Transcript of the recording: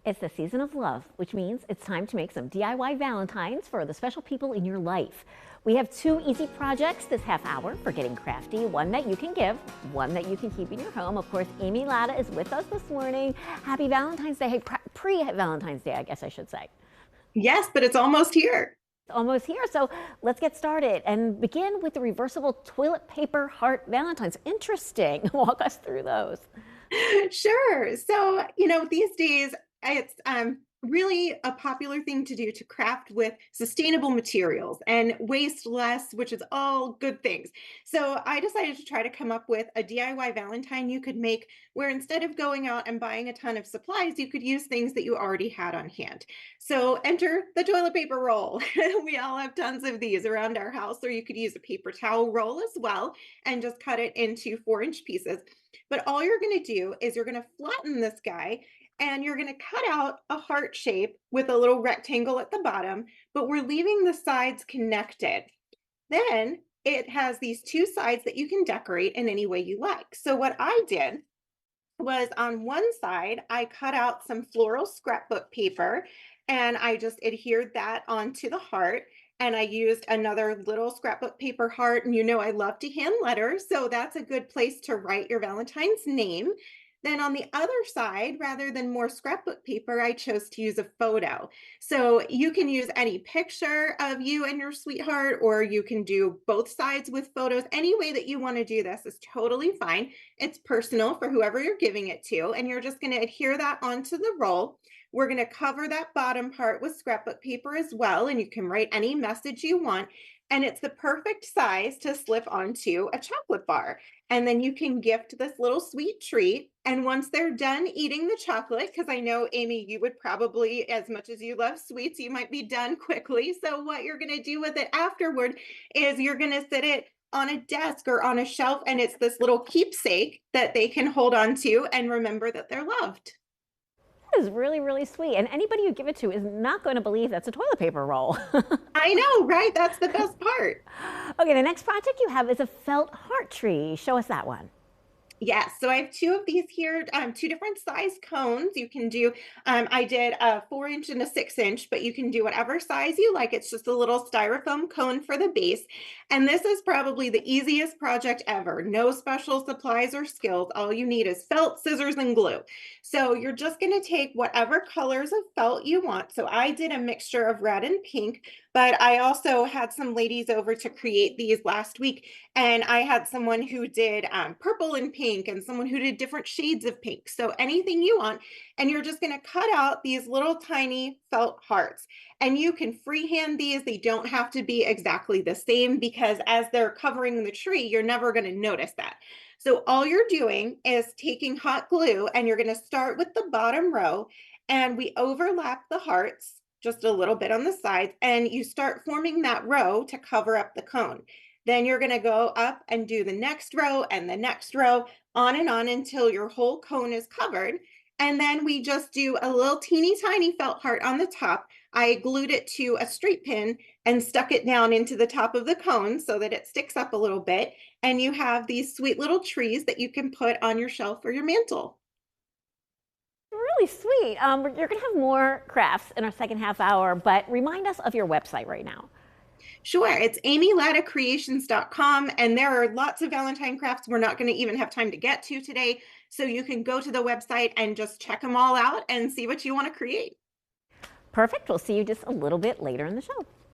It's the season of love, which means it's time to make some DIY Valentines for the special people in your life. We have two easy projects this half hour for getting crafty, one that you can give, one that you can keep in your home. Of course, Amy Latta is with us this morning. Happy Valentine's Day, pre-Valentine's Day, I guess I should say. Yes, but it's almost here. Almost here, so let's get started and begin with the reversible toilet paper heart Valentines. Interesting. Walk us through those. Sure. So, these days it's really a popular thing to do to craft with sustainable materials and waste less, which is all good things. So, I decided to try to come up with a DIY Valentine you could make where instead of going out and buying a ton of supplies, you could use things that you already had on hand. So, enter the toilet paper roll. We all have tons of these around our house, or you could use a paper towel roll as well and just cut it into 4-inch pieces. But all you're going to do is you're going to flatten this guy and you're going to cut out a heart shape with a little rectangle at the bottom, but we're leaving the sides connected. Then it has these two sides that you can decorate in any way you like. So what I did was on one side, I cut out some floral scrapbook paper and I just adhered that onto the heart. And I used another little scrapbook paper heart. And I love to hand letters. So that's a good place to write your Valentine's name. Then on the other side, rather than more scrapbook paper, I chose to use a photo. So you can use any picture of you and your sweetheart, or you can do both sides with photos. Any way that you want to do this is totally fine. It's personal for whoever you're giving it to. And you're just going to adhere that onto the roll. We're going to cover that bottom part with scrapbook paper as well. And you can write any message you want. And it's the perfect size to slip onto a chocolate bar. And then you can gift this little sweet treat. And once they're done eating the chocolate, because I know, Amy, you would probably, as much as you love sweets, you might be done quickly. So, what you're going to do with it afterward is you're going to sit it on a desk or on a shelf. And it's this little keepsake that they can hold on to and remember that they're loved. That is really, really sweet. And anybody you give it to is not going to believe that's a toilet paper roll. I know, right? That's the best part. Okay, the next project you have is a felt heart tree. Show us that one. Yes, so I have two of these here, two different size cones. You can do, I did a 4-inch and a 6-inch, but you can do whatever size you like. It's just a little styrofoam cone for the base. And this is probably the easiest project ever. No special supplies or skills. All you need is felt, scissors, and glue. So you're just going to take whatever colors of felt you want. So I did a mixture of red and pink, but I also had some ladies over to create these last week. And I had someone who did purple and pink and someone who did different shades of pink. So anything you want. And you're just going to cut out these little tiny felt hearts. And you can freehand these. They don't have to be exactly the same because as they're covering the tree, you're never going to notice that. So all you're doing is taking hot glue and you're going to start with the bottom row and we overlap the hearts just a little bit on the sides and you start forming that row to cover up the cone. Then you're going to go up and do the next row and the next row on and on until your whole cone is covered. And then we just do a little teeny tiny felt heart on the top. I glued it to a straight pin and stuck it down into the top of the cone so that it sticks up a little bit. And you have these sweet little trees that you can put on your shelf or your mantle. Really sweet. You're going to have more crafts in our second half hour, but remind us of your website right now. Sure, it's amylattacreations.com, and there are lots of Valentine crafts we're not going to even have time to get to today. So you can go to the website and just check them all out and see what you want to create. Perfect. We'll see you just a little bit later in the show.